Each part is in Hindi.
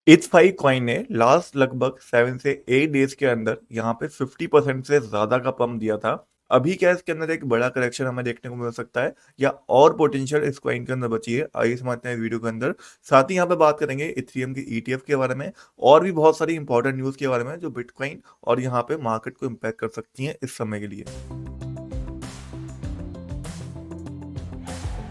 इथफाई कॉइन ने लास्ट लगभग 7 से 8 डेज के अंदर यहाँ पे 50% से ज्यादा का पंप दिया था। अभी क्या इसके अंदर एक बड़ा करेक्शन हमें देखने को मिल सकता है या और पोटेंशियल इस कॉइन के अंदर बची है, आइए समझते हैं इस वीडियो के अंदर। साथ ही यहाँ पे बात करेंगे इथेरियम के ईटीएफ के बारे में और भी बहुत सारी इंपॉर्टेंट न्यूज के बारे में जो बिटकॉइन और यहाँ पे मार्केट को इम्पैक्ट कर सकती हैं इस समय के लिए।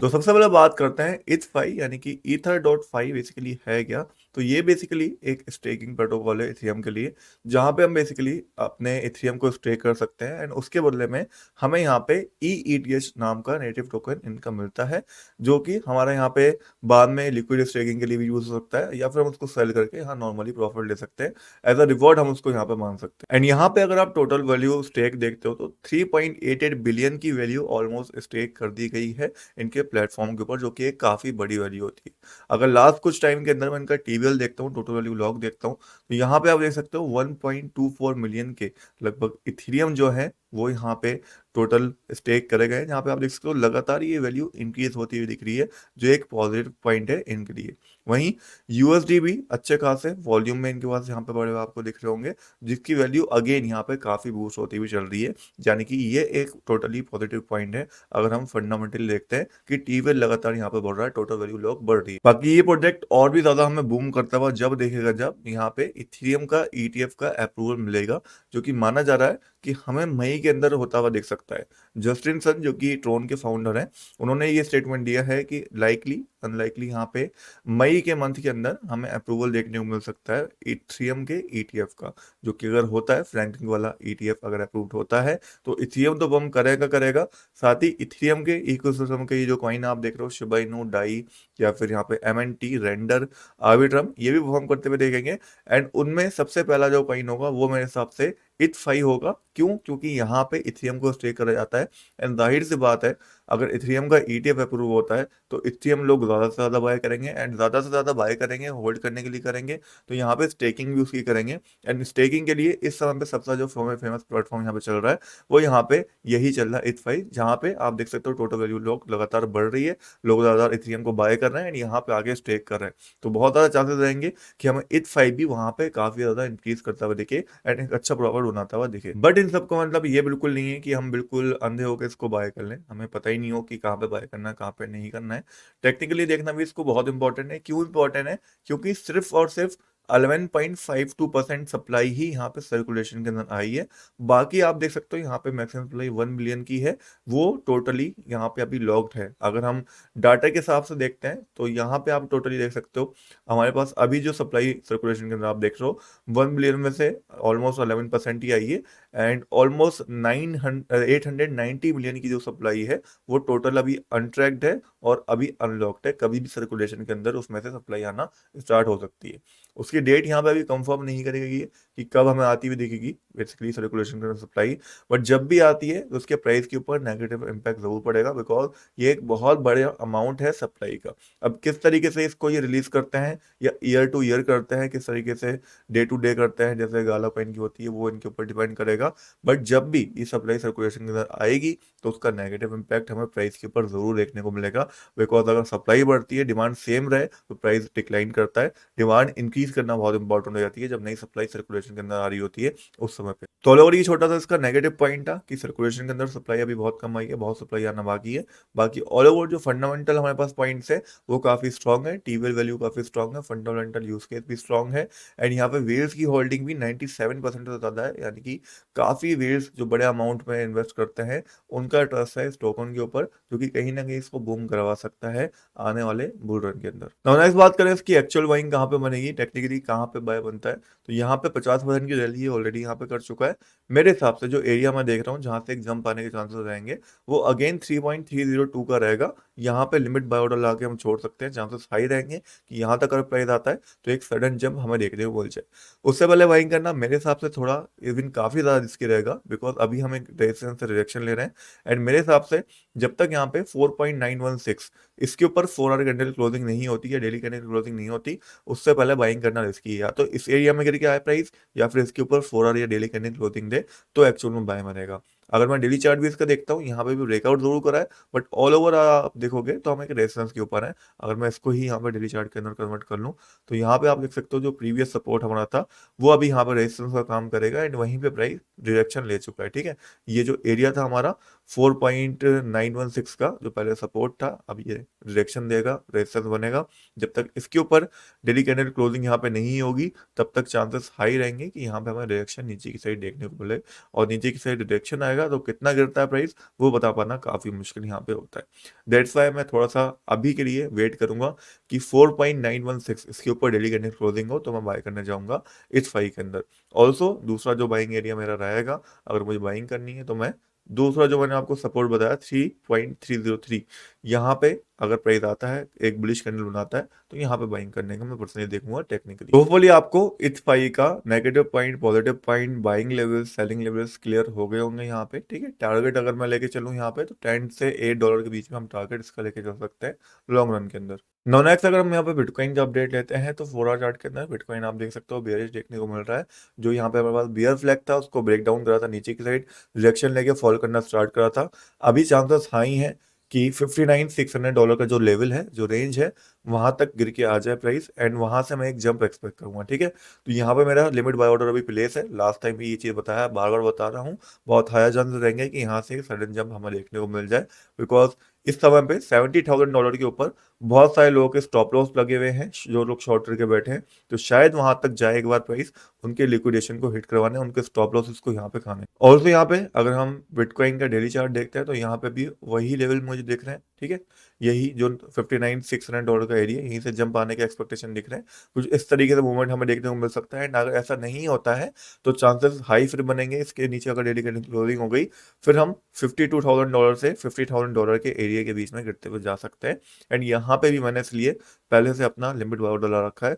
तो सबसे पहले बात करते हैं इथफाई यानी कि ईथर.फाई बेसिकली है क्या। तो ये बेसिकली एक स्टेकिंग प्रोटोकॉल है इथेरियम के लिए, जहां पे हम बेसिकली अपने इथेरियम को स्टेक कर सकते हैं एंड उसके बदले में हमें यहाँ पे EETH नाम का नेटिव टोकन इनका मिलता है, जो कि हमारा यहाँ पे बाद में लिक्विड स्टेकिंग के लिए भी यूज हो सकता है या फिर हम उसको सेल करके यहाँ नॉर्मली प्रॉफिट ले सकते हैं। एज अ रिवॉर्ड हम उसको यहाँ पे मान सकते हैं। एंड यहाँ पे अगर आप टोटल वैल्यू स्टेक देखते हो तो 3.88 बिलियन की वैल्यू ऑलमोस्ट स्टेक कर दी गई है इनके प्लेटफॉर्म के ऊपर, जो कि एक काफी बड़ी वैल्यू होती है। अगर लास्ट कुछ टाइम के अंदर मैं इनका टीवीएल देखता हूँ, टोटल वैल्यू लॉग देखता हूँ, तो यहाँ पे आप देख सकते हो 1.24 मिलियन के लगभग इथेरियम जो है वो यहाँ पे टोटल स्टेक करे गए। यहाँ पे आप देख सकते हो लगातार ये वैल्यू इंक्रीज होती हुई दिख रही है, जो एक पॉजिटिव पॉइंट है इनके लिए। वहीं यूएसडी भी अच्छे खासे वॉल्यूम में इनके पास यहाँ पे बड़े आपको दिख रहे होंगे, जिसकी वैल्यू अगेन यहाँ पे काफी बूस्ट होती हुई चल रही है, यानी कि ये एक टोटली पॉजिटिव पॉइंट है। अगर हम फंडामेंटली देखते हैं कि टीवीएल लगातार यहाँ पे बढ़ रहा है, टोटल वैल्यू लॉग बढ़ रही है। बाकी ये प्रोजेक्ट और भी ज्यादा हमें बूम करता हुआ जब देखेगा जब यहाँ पे इथेरियम का ईटीएफ का अप्रूवल मिलेगा, जो कि माना जा रहा है कि हमें मई के अंदर होता हुआ दिख सकता है। जस्टिन सन जो कि ट्रोन के फाउंडर हैं, उन्होंने ये स्टेटमेंट दिया है कि लाइकली अनलाइकली यहाँ पे मई के मंथ के अंदर हमें अप्रूवल देखने को मिल सकता है इथेरियम के ईटीएफ का, जो कि अगर होता है फ्रैंकलिन वाला ईटीएफ अगर अप्रूव्ड होता है तो इथेरियम तो बम करेगा करेगा। साथ ही इथेरियम के इकोसिस्टम के ये जो कॉइन आप देख रहे हो शिबा इनू, डाई या फिर यहाँ पे MNT, रेंडर, आर्बिट्रम, ये भी परफॉर्म करते हुए देखेंगे। एंड उनमें सबसे पहला जो कॉइन होगा वो मेरे हिसाब से इथफाई होगा। क्यों? क्योंकि यहाँ पे इथेरियम को स्टेक करा जाता है एंड जाहिर सी बात है अगर इथेरियम का ईटीएफ अप्रूव होता है तो इथेरियम लोग ज्यादा से ज्यादा बाय करेंगे एंड ज्यादा से ज्यादा बाय करेंगे, होल्ड करने के लिए करेंगे, तो यहाँ पे स्टेकिंग भी उसकी करेंगे। एंड स्टेकिंग के लिए इस समय पे सबसे जो फेमस प्लेटफॉर्म यहाँ पे चल रहा है वो यहाँ पे यही चल रहा है इथफाई, जहाँ पे आप देख सकते हो टोटल वैल्यू लोग लगातार बढ़ रही है, लोग ज्यादा इथेरियम को बाय कर रहे हैं एंड यहाँ पे आगे स्टेक कर रहे हैं। तो बहुत ज्यादा चांसेस रहेंगे कि हमें इथफाई भी वहां पे काफी ज्यादा इंक्रीज करता हुआ दिखे एंड एक अच्छा प्रॉफिट बनाता हुआ दिखे। बट इन सबको मतलब ये बिल्कुल नहीं है कि हम बिल्कुल अंधे होकर इसको बाय कर लें, हमें पता ही नहीं हो कि कहाँ पे बाय करना है कहाँ पे नहीं करना है। टेक्निकली देखना भी इसको बहुत इंपॉर्टेंट है। क्यों इंपॉर्टेंट है? क्योंकि सिर्फ और सिर्फ 11.52% सप्लाई ही यहाँ पे सर्कुलेशन के अंदर आई है। बाकी आप देख सकते हो यहाँ पे मैक्सिमम सप्लाई 1 बिलियन की है, वो टोटली यहाँ पे अभी लॉक्ड है। अगर हम डाटा के हिसाब से देखते हैं तो यहाँ पे आप टोटली देख सकते हो हमारे पास अभी जो सप्लाई सर्कुलेशन के अंदर आप देख रहे हो 1 बिलियन में से ऑलमोस्ट 11% ही आई है एंड ऑलमोस्ट 890 मिलियन की जो सप्लाई है वो टोटल अभी अनट्रैक्ड है और अभी अनलॉक्ड है। कभी भी सर्कुलेशन के अंदर उसमें से सप्लाई आना स्टार्ट हो सकती है। उसकी डेट यहाँ पे अभी कंफर्म नहीं करी गई है कि कब हमें आती हुई दिखेगी बेसिकली सर्कुलेशन का सप्लाई, बट जब भी आती है तो उसके प्राइस के ऊपर नेगेटिव इम्पैक्ट जरूर पड़ेगा, बिकॉज ये एक बहुत बड़े अमाउंट है सप्लाई का। अब किस तरीके से इसको ये रिलीज करते हैं या ईयर टू ईयर करते हैं, किस तरीके से डे टू डे करते हैं जैसे गाला कॉइन की होती है, वो इनके ऊपर डिपेंड करेगा। बट जब भी ये सप्लाई सर्कुलेशन के अंदर आएगी तो उसका नेगेटिव इम्पैक्ट हमें प्राइस के ऊपर जरूर देखने को मिलेगा, बिकॉज अगर सप्लाई बढ़ती है डिमांड सेम रहे तो प्राइस डिक्लाइन करता है। डिमांड इंक्रीज करना बहुत इंपॉर्टेंट हो जाती है जब नई सप्लाई सर्कुलेशन के अंदर आ रही होती है उस समय पे। तो ऑल ओवर ये छोटा सा इसका नेगेटिव पॉइंट था कि सर्कुलेशन के अंदर सप्लाई अभी बहुत कम आई है, बहुत सप्लाई आना बाकी है। बाकी ऑल ओवर जो फंडामेंटल हमारे पास पॉइंट्स है वो काफी स्ट्रॉग है, टीवीएल वैल्यू काफी स्ट्रॉग है, फंडामेंटल यूज केस भी स्ट्रॉग है एंड यहाँ पे वेल्स की होल्डिंग भी 97% से ज्यादा है, यानी कि काफी वेल्स जो बड़े अमाउंट में इन्वेस्ट करते हैं उनका ट्रस्ट है इस टोकन के ऊपर, जो कि कहीं ना कहीं इसको बूम करवा सकता है आने वाले बुल रन के अंदर। नाउ नेक्स्ट बात करें इसकी एक्चुअल बाइंग कहाँ पे बनेगी, टेक्निकली कहाँ पे बाय बनता है, तो यहाँ पे 50% की रैली ऑलरेडी यहाँ पे कर चुका है। मेरे हिसाब से जो एरिया मैं देख रहा हूँ जहाँ से एक जंप आने के चांसेस रहेंगे वो अगेन 3.302 का रहेगा। यहाँ पे लिमिट बाय ऑर्डर ला के हम छोड़ सकते हैं, चांसेस हाई रहेंगे कि यहाँ तक अगर प्राइस आता है तो एक सडन जंप हमें देखने को मिल जाए। उससे पहले बाइंग करना मेरे हिसाब से थोड़ा इवन काफी ज्यादा रिस्की रहेगा, बिकॉज अभी हम एक रेजिस्टेंस से रिजेक्शन ले रहे हैं एंड मेरे हिसाब से जब तक यहाँ पे 4.916 इसके ऊपर 4 आवर कैंडल क्लोजिंग नहीं होती या डेली कैंडल क्लोजिंग नहीं होती, उससे पहले बाइंग करना रिस्की है। या तो इस एरिया में गिर के आए प्राइस या फिर इसके ऊपर 4 आवर या डेली कैंडल क्लोजिंग दे तो एक्चुअल में बाय बनेगा। अगर मैं डेली चार्ट भी इसका देखता हूँ, यहाँ पे भी ब्रेकआउट जरूर करा है, बट ऑल ओवर आप देखोगे तो हम एक रेजिस्टेंस के ऊपर है। अगर मैं इसको ही यहाँ पे डेली चार्ट के अंदर कन्वर्ट कर लूँ तो यहाँ पे आप देख सकते हो जो प्रीवियस सपोर्ट हमारा था वो अभी यहाँ पे रेजिस्टेंस का काम करेगा एंड वहीं पे प्राइस डायरेक्शन ले चुका है। ठीक है, ये जो एरिया था हमारा 4.916 का जो पहले सपोर्ट था, अब ये डायरेक्शन देगा, रेजिस्टेंस बनेगा। जब तक इसके ऊपर डेली कैंडल क्लोजिंग यहाँ पे नहीं होगी तब तक चांसेस हाई रहेंगे कि यहाँ पे हमें डायरेक्शन नीचे की साइड देखने को मिले, और नीचे की साइड डायरेक्शन आएगा तो कितना गिरता है प्राइस वो बता पाना काफी मुश्किल यहाँ पे होता है। दैट्स वाई मैं थोड़ा सा अभी के लिए वेट करूंगा कि 4.916 इसके ऊपर डेली कैंडल क्लोजिंग हो तो मैं बाय करने जाऊंगा इस फाई के अंदर। ऑल्सो दूसरा जो बाइंग एरिया मेरा रहेगा, अगर मुझे बाइंग करनी है तो मैं दूसरा जो मैंने आपको सपोर्ट बताया 3.303, यहाँ पे अगर प्राइस आता है एक बुलिश कैंडल बनाता है तो यहाँ पे बाइंग करने का मैं पर्सनली देखूंगा टेक्निकली। होपफुली आपको इस फाई का negative point, positive point, buying levels, selling levels clear हो गए होंगे यहाँ पे। ठीक है, टारगेट अगर मैं लेके चलूँ यहाँ पे तो $10 से $8 के बीच में हम टारगेट इसका लेके चल सकते हैं लॉन्ग रन के अंदर। नो नेक्स्ट अगर हम यहाँ पे बिटकॉइन का अपडेट लेते हैं तो 4 आवर चार्ट के अंदर बिटकॉइन आप देख सकते हो बेयरिश देखने को मिल रहा है। जो यहाँ पे हमारे पास बियर फ्लैग था उसको ब्रेक डाउन करा था नीचे की साइड, रिजेक्शन लेके फॉल करना स्टार्ट करा था। अभी चांसेस हाई है कि $59,600 का जो लेवल है, जो रेंज है, वहां तक गिर के आ जाए प्राइस एंड वहां से मैं एक जंप एक्सपेक्ट करूंगा। ठीक है, तो यहाँ पे मेरा लिमिट बाय ऑर्डर अभी प्लेस है। लास्ट टाइम भी ये चीज बताया, बार बार बता रहा हूँ, बहुत हाई चांसेस रहेंगे कि यहाँ से एक सडन जंप हमें देखने को मिल जाए, बिकॉज इस समय पे $70,000 के ऊपर बहुत सारे लोगों के स्टॉप लॉस लगे हुए हैं, जो लोग शॉर्ट करके बैठे हैं, तो शायद वहां तक जाए एक बार प्राइस उनके लिक्विडेशन को हिट करवाने, उनके स्टॉप लॉसेस को यहाँ पे खाने। और तो यहाँ पे अगर हम बिटकॉइन का डेली चार्ट देखते हैं तो यहाँ पे भी वही लेवल मुझे दिख रहे हैं। ठीक है, यही जो $59,600 का एरिया, यहीं से जंप आने के एक्सपेक्टेशन दिख रहे हैं। कुछ इस तरीके से मूवमेंट हमें देखने को मिल सकता है। अगर ऐसा नहीं होता है तो चांसेस हाई फिर बनेंगे इसके नीचे अगर डेली क्लोजिंग हो गई, फिर हम $52,000 से $50,000 के एरिया के बीच में गिरते हुए जा सकते हैं। एंड यहाँ पे भी मैंने इसलिए पहले से अपना लिमिट ऑर्डर डाला रखा है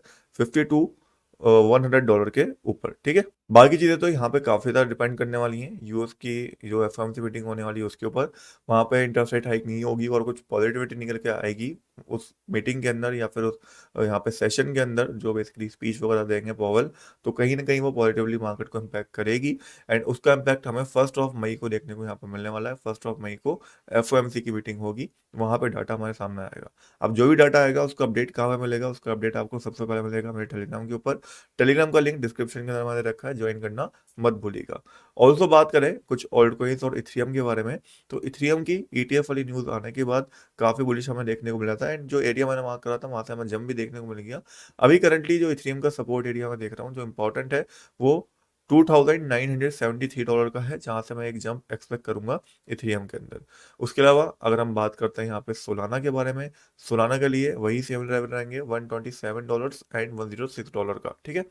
100 के ऊपर। ठीक है, बाकी चीज़ें तो यहाँ पे काफ़ी ज़्यादा डिपेंड करने वाली हैं यूएस की जो एफओएमसी मीटिंग होने वाली है उसके ऊपर। वहाँ पे इंटरेस्ट रेट हाइक नहीं होगी और कुछ पॉजिटिविटी निकल के आएगी उस मीटिंग के अंदर या फिर उस यहाँ पे सेशन के अंदर जो बेसिकली स्पीच वगैरह देंगे पॉवेल, तो कहीं ना कहीं वो पॉजिटिवली मार्केट को इम्पैक्ट करेगी। एंड उसका इम्पैक्ट हमें 1 मई को देखने को यहाँ पे मिलने वाला है। 1 मई को एफओएमसी की मीटिंग होगी, वहाँ पे डाटा हमारे सामने आएगा। अब जो भी डाटा आएगा उसका अपडेट कहाँ पे मिलेगा, उसका अपडेट आपको सबसे पहले मिलेगा मेरे टेलीग्राम के ऊपर। टेलीग्राम का लिंक डिस्क्रिप्शन के अंदर मैंने रखा है, ज्वाइन करना मत भूलिएगा। ऑल्सो बात करें कुछ ऑल्ट कॉइन्स और इथेरियम के बारे में, तो इथेरियम की ईटीएफ वाली न्यूज़ आने के बाद काफ़ी बुलिश हमें देखने को मिला था एंड जो एरिया मैंने मार्क करा था वहाँ से हमें जंप भी देखने को मिल गया। अभी करंटली जो इथेरियम का सपोर्ट एरिया मैं देख रहा हूँ जो इंपॉर्टेंट है वो $2,973 का है, जहाँ से मैं एक जंप एक्सपेक्ट करूंगा इथेरियम के अंदर। उसके अलावा अगर हम बात करते हैं यहाँ पे सोलाना के बारे में, सोलाना के लिए वही सेम लेवल रहेंगे $127 एंड $106 का। ठीक है,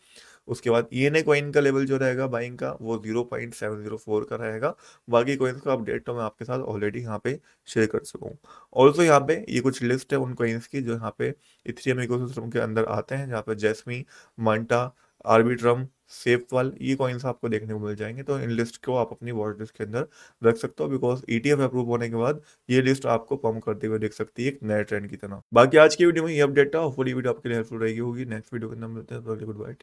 उसके बाद ईएनए कॉइन का लेवल जो रहेगा बाइंग का वो 0.704 का रहेगा। बाकी कॉइन्स का अपडेट तो मैं आपके साथ ऑलरेडी यहाँ पे शेयर कर चुका हूँ। ऑल्सो यहाँ पे ये कुछ लिस्ट है उन कॉइन्स की जो यहाँ पे इथेरियम इकोसिस्टम के अंदर आते हैं, जहाँ पे जैस्मी, मंटा, आर्बिट्रम, सेफवाल, ये कॉइन्स आपको देखने को मिल जाएंगे। तो इन लिस्ट को आप अपनी वॉच लिस्ट के अंदर रख सकते हो, बिकॉज ईटीएफ अप्रूव होने के बाद ये लिस्ट आपको पंप करते हुए देख सकती है एक नए ट्रेंड की तरह। बाकी आज की वीडियो में ये अपडेट था, होपफुली वीडियो आपके लिए हेल्पफुल रहेगी होगी। नेक्स्ट वीडियो के अंदर मिलते हैं, गुड बाय।